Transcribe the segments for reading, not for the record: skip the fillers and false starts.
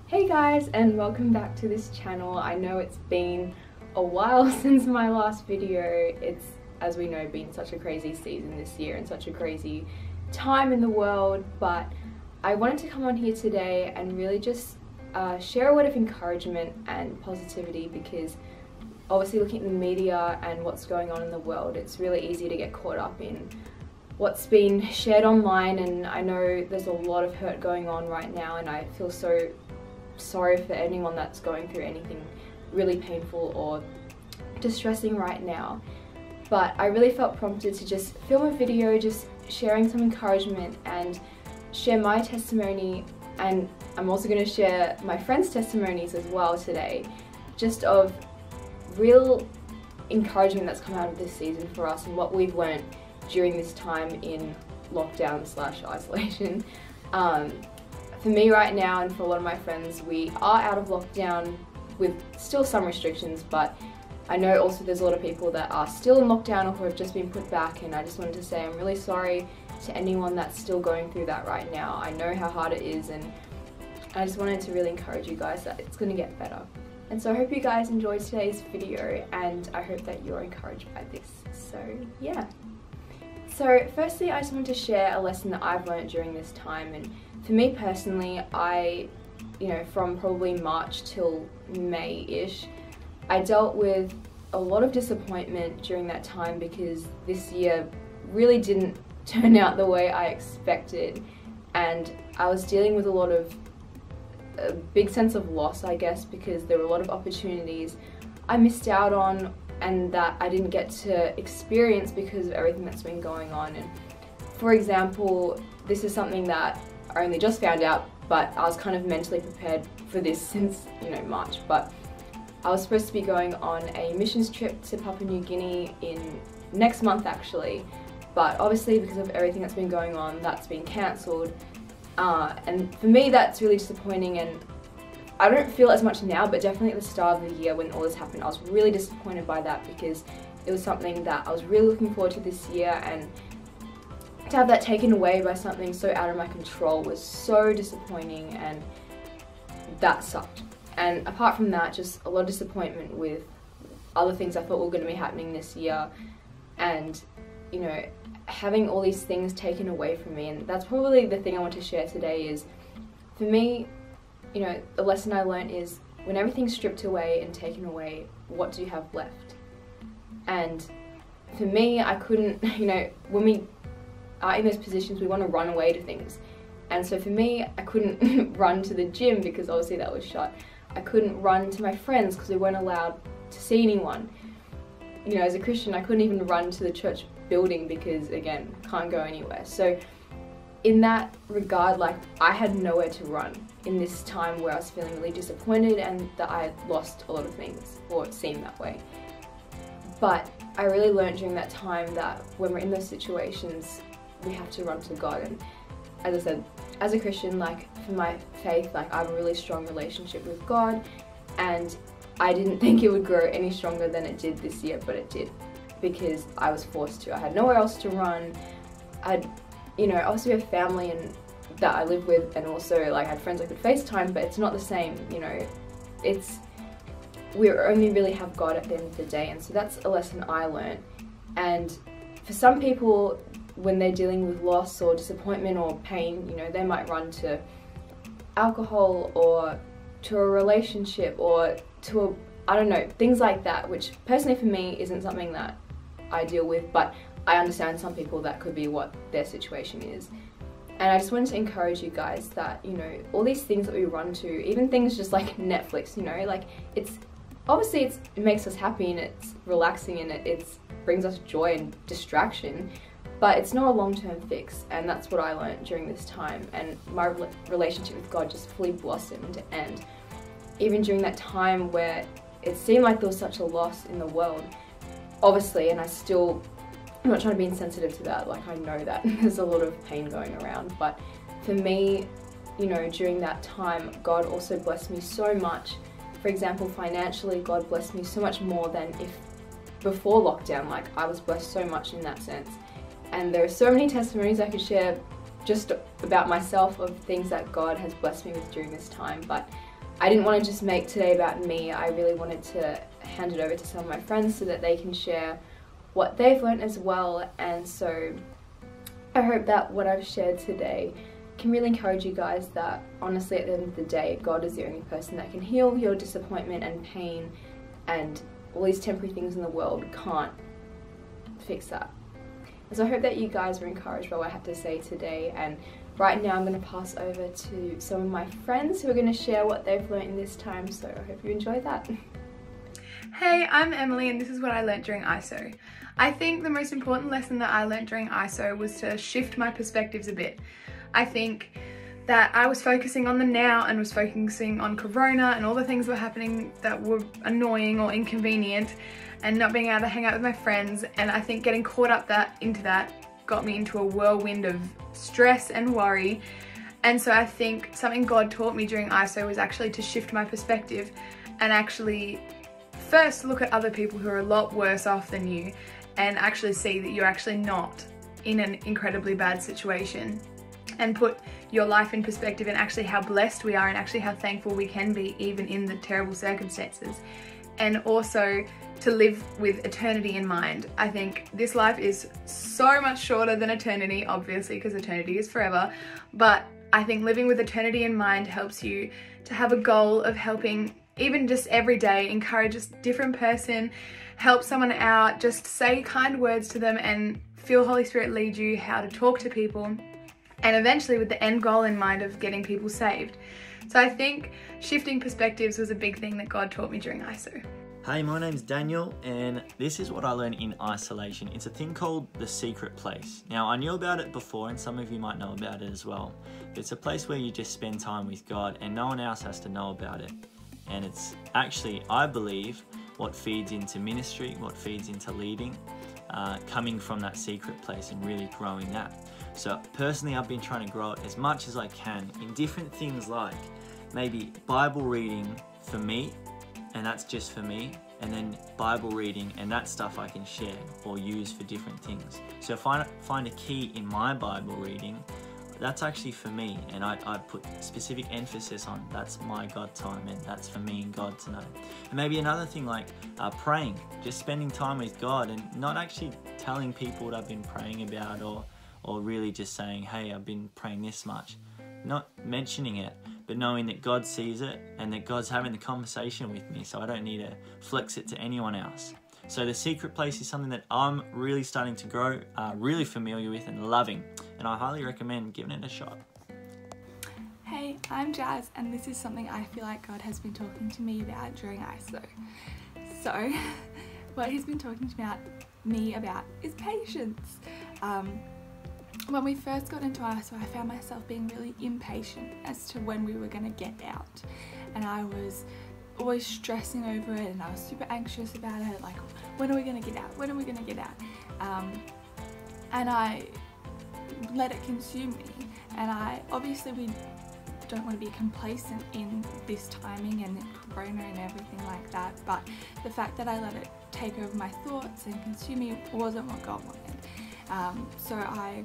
Hey guys, and welcome back to this channel. I know it's been a while since my last video. It's, as we know, been such a crazy season this year and such a crazy time in the world, but I wanted to come on here today and really just share a word of encouragement and positivity, because obviously looking at the media and what's going on in the world, it's really easy to get caught up in what's been shared online, and I know there's a lot of hurt going on right now, and I feel so sorry for anyone that's going through anything really painful or distressing right now. But I really felt prompted to just film a video just sharing some encouragement and share my testimony, and I'm also going to share my friends' testimonies as well today, just of real encouragement that's come out of this season for us and what we've learned during this time in lockdown/isolation. For me right now, and for a lot of my friends, we are out of lockdown with still some restrictions, but I know also there's a lot of people that are still in lockdown or who have just been put back, and I just wanted to say I'm really sorry to anyone that's still going through that right now. I know how hard it is, and I just wanted to really encourage you guys that it's going to get better. And so I hope you guys enjoyed today's video, and I hope that you're encouraged by this. So yeah. So firstly, I just wanted to share a lesson that I've learned during this time, and for me personally, from probably March till May-ish, I dealt with a lot of disappointment during that time, because this year really didn't turn out the way I expected, and I was dealing with a big sense of loss, I guess, because there were a lot of opportunities I missed out on and that I didn't get to experience because of everything that's been going on. And for example, this is something that I only just found out, but I was kind of mentally prepared for this since, March. But I was supposed to be going on a missions trip to Papua New Guinea in next month actually, but obviously because of everything that's been going on, that's been cancelled. And for me, that's really disappointing, and I don't feel as much now, but definitely at the start of the year when all this happened, I was really disappointed by that, because it was something that I was really looking forward to this year, and to have that taken away by something so out of my control was so disappointing, and that sucked. And apart from that, just a lot of disappointment with other things I thought were going to be happening this year, and having all these things taken away from me. And that's probably the thing I want to share today is, for me, the lesson I learned is, when everything's stripped away and taken away, what do you have left? And for me, I couldn't, when we are in those positions, we want to run away to things. And so for me, I couldn't run to the gym because obviously that was shut. I couldn't run to my friends because we weren't allowed to see anyone. As a Christian, I couldn't even run to the church building because, again, can't go anywhere. So in that regard, I had nowhere to run in this time where I was feeling really disappointed and that I had lost a lot of things, or it seemed that way. But I really learned during that time that when we're in those situations, we have to run to God. And as I said, as a Christian, for my faith, I have a really strong relationship with God, and I didn't think it would grow any stronger than it did this year, but it did, because I was forced to. I had nowhere else to run. Obviously we have family and that I live with, and also I had friends I could FaceTime, but it's not the same, we only really have God at the end of the day. And so that's a lesson I learned. And for some people, when they're dealing with loss or disappointment or pain, they might run to alcohol or to a relationship or to things like that, which personally for me isn't something that I deal with, but I understand some people that could be what their situation is. And I just wanted to encourage you guys that, all these things that we run to, even things just like Netflix, it makes us happy and it's relaxing and it brings us joy and distraction, but it's not a long-term fix. And that's what I learned during this time, and my relationship with God just fully blossomed. And even during that time where it seemed like there was such a loss in the world, obviously, and I'm not trying to be insensitive to that, I know that there's a lot of pain going around, but for me, during that time, God also blessed me so much. For example, financially, God blessed me so much more than if before lockdown. I was blessed so much in that sense. And there are so many testimonies I could share just about myself of things that God has blessed me with during this time, but I didn't want to just make today about me. I really wanted to hand it over to some of my friends so that they can share what they've learned as well. And so I hope that what I've shared today can really encourage you guys that honestly at the end of the day, God is the only person that can heal your disappointment and pain, and all these temporary things in the world can't fix that. And so I hope that you guys were encouraged by what I had to say today, and right now I'm going to pass over to some of my friends who are going to share what they've learned in this time, so I hope you enjoy that. Hey, I'm Emily and this is what I learnt during ISO. I think the most important lesson that I learnt during ISO was to shift my perspectives a bit. I think that I was focusing on the now and was focusing on Corona and all the things that were happening that were annoying or inconvenient, and not being able to hang out with my friends, and I think getting caught up into that got me into a whirlwind of stress and worry. And so I think something God taught me during ISO was actually to shift my perspective and actually first look at other people who are a lot worse off than you and actually see that you're actually not in an incredibly bad situation, and put your life in perspective and actually how blessed we are and actually how thankful we can be even in the terrible circumstances. And also to live with eternity in mind. I think this life is so much shorter than eternity, obviously, because eternity is forever, but I think living with eternity in mind helps you to have a goal of helping, even just every day, encourage a different person, help someone out, just say kind words to them and feel Holy Spirit lead you how to talk to people, and eventually with the end goal in mind of getting people saved. So I think shifting perspectives was a big thing that God taught me during ISO. Hey, my name's Daniel and this is what I learned in isolation. It's a thing called the secret place. Now, I knew about it before and some of you might know about it as well. It's a place where you just spend time with God and no one else has to know about it. And it's actually, I believe, what feeds into ministry, what feeds into leading, coming from that secret place and really growing that. So personally, I've been trying to grow it as much as I can in different things, like maybe Bible reading for me, and that's just for me, and then Bible reading and that stuff I can share or use for different things. So if I find a key in my Bible reading, that's actually for me, and I put specific emphasis on that's my God time and that's for me and God to know. And maybe another thing like praying, just spending time with God and not actually telling people what I've been praying about, or really just saying, hey, I've been praying this much. Not mentioning it, but knowing that God sees it and that God's having the conversation with me, so I don't need to flex it to anyone else. So the secret place is something that I'm really starting to grow, really familiar with and loving, and I highly recommend giving it a shot. Hey, I'm Jazz, and this is something I feel like God has been talking to me about during ISO. So, what he's been talking to me about is patience. When we first got into ISO, I found myself being really impatient as to when we were going to get out, and I was always stressing over it and I was super anxious about it, like, when are we going to get out, when are we going to get out, and I let it consume me. And obviously we don't want to be complacent in this timing and Corona and everything like that, but the fact that I let it take over my thoughts and consume me wasn't what God wanted. So I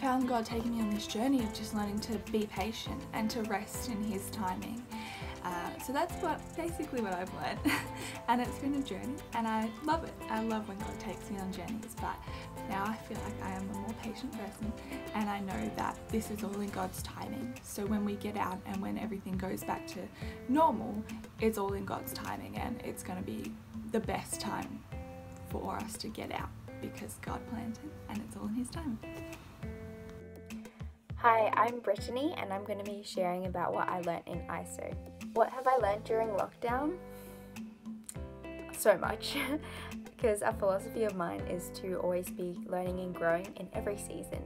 found God taking me on this journey of just learning to be patient and to rest in His timing. So that's basically what I've learned, and it's been a journey and I love it. I love when God takes me on journeys, but now I feel like I am a more patient person, and I know that this is all in God's timing. So when we get out and when everything goes back to normal, it's all in God's timing, and it's going to be the best time for us to get out because God planned it and it's all in His time. Hi, I'm Brittany and I'm going to be sharing about what I learnt in ISO. What have I learnt during lockdown? So much, because a philosophy of mine is to always be learning and growing in every season.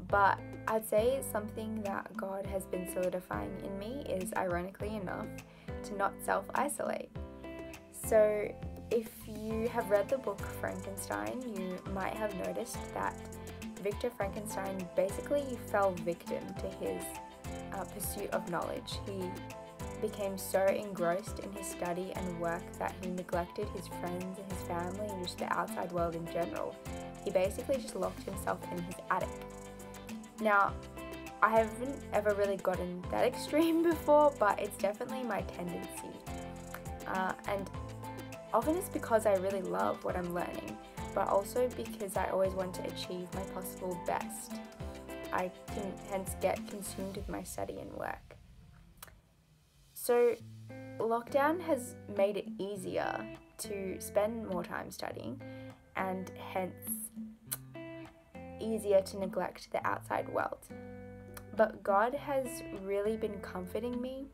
But I'd say something that God has been solidifying in me is, ironically enough, to not self-isolate. So if you have read the book Frankenstein, you might have noticed that Victor Frankenstein basically fell victim to his pursuit of knowledge. He became so engrossed in his study and work that he neglected his friends and his family and just the outside world in general. He basically just locked himself in his attic. Now, I haven't ever really gotten that extreme before, but it's definitely my tendency. And often it's because I really love what I'm learning, but also because I always want to achieve my possible best. I can hence get consumed with my study and work. So lockdown has made it easier to spend more time studying, and hence easier to neglect the outside world. But God has really been comforting me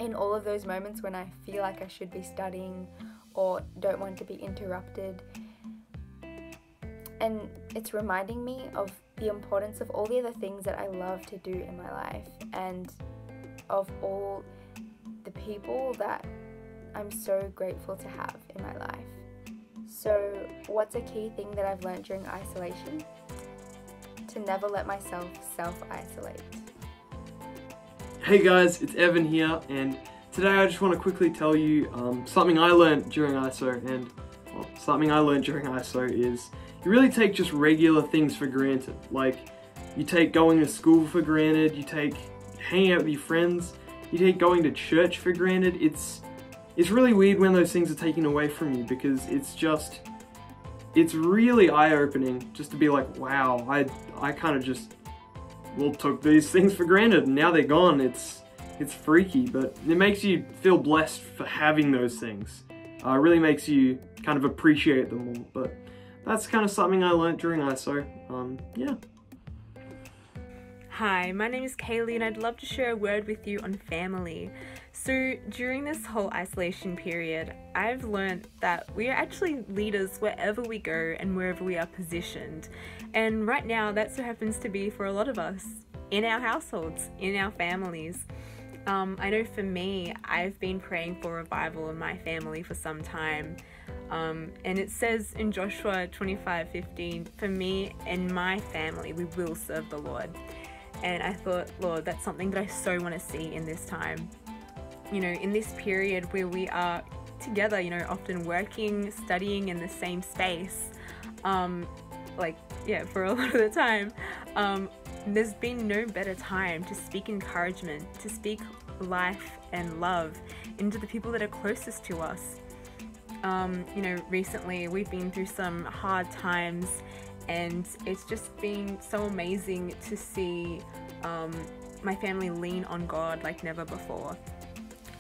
in all of those moments when I feel like I should be studying or don't want to be interrupted. And it's reminding me of the importance of all the other things that I love to do in my life, and of all the people that I'm so grateful to have in my life. So what's a key thing that I've learned during isolation? To never let myself self-isolate. Hey guys, it's Evan here, and today I just want to quickly tell you something I learned during ISO. And something I learned during ISO is you really take just regular things for granted. Like, you take going to school for granted, you take hanging out with your friends, you take going to church for granted. It's really weird when those things are taken away from you, because it's really eye-opening just to be like, wow, I kind of just took these things for granted and now they're gone. It's freaky, but it makes you feel blessed for having those things. It really makes you kind of appreciate them more. But that's kind of something I learned during ISO. Yeah. Hi, my name is Kaylee and I'd love to share a word with you on family. So during this whole isolation period, I've learned that we are actually leaders wherever we go and wherever we are positioned. And right now that so happens to be for a lot of us in our households, in our families. I know for me, I've been praying for revival in my family for some time. And it says in Joshua 25:15, for me and my family, we will serve the Lord. And I thought, Lord, that's something that I so want to see in this time. You know, in this period where we are together, you know, often working, studying in the same space, for a lot of the time, there's been no better time to speak encouragement, to speak life and love into the people that are closest to us. Recently we've been through some hard times, and it's just been so amazing to see my family lean on God like never before.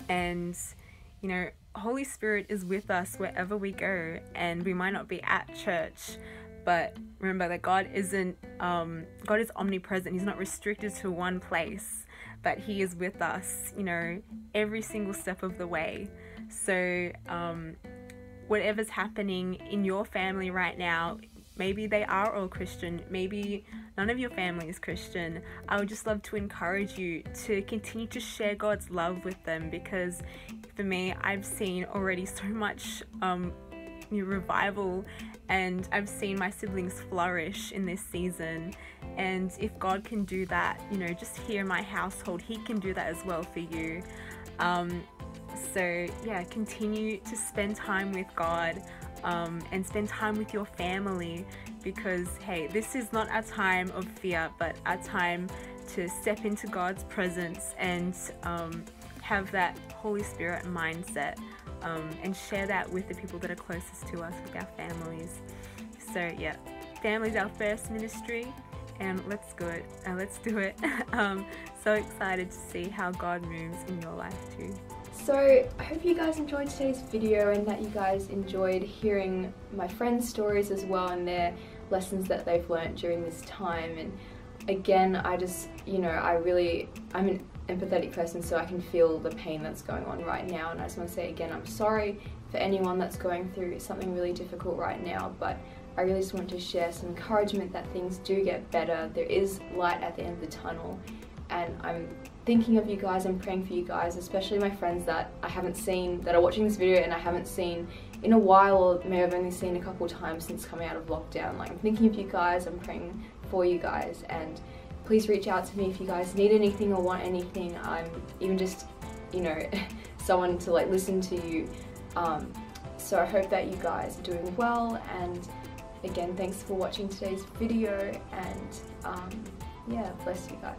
And Holy Spirit is with us wherever we go, and we might not be at church, but remember that God is omnipresent. He's not restricted to one place, but He is with us, every single step of the way. So whatever's happening in your family right now, maybe they are all Christian, maybe none of your family is Christian, I would just love to encourage you to continue to share God's love with them, because for me, I've seen already so much revival, and I've seen my siblings flourish in this season. And if God can do that, just here in my household, He can do that as well for you. So yeah, continue to spend time with God, and spend time with your family, because hey, this is not a time of fear, but a time to step into God's presence and have that Holy Spirit mindset, and share that with the people that are closest to us, with our families. So yeah, family's our first ministry, and let's do it. So excited to see how God moves in your life too. So I hope you guys enjoyed today's video, and that you guys enjoyed hearing my friends' stories as well, and their lessons that they've learned during this time. And again, I just, I'm an empathetic person, so I can feel the pain that's going on right now. And I just want to say again, I'm sorry for anyone that's going through something really difficult right now, but I really just want to share some encouragement that things do get better. There is light at the end of the tunnel, and I'm thinking of you guys, I'm praying for you guys, especially my friends that I haven't seen, that are watching this video and I haven't seen in a while, or may have only seen a couple times since coming out of lockdown. Like, I'm thinking of you guys, I'm praying for you guys, and please reach out to me if you guys need anything or want anything. I'm even just, someone to listen to you. So I hope that you guys are doing well, and again, thanks for watching today's video, and yeah, bless you guys.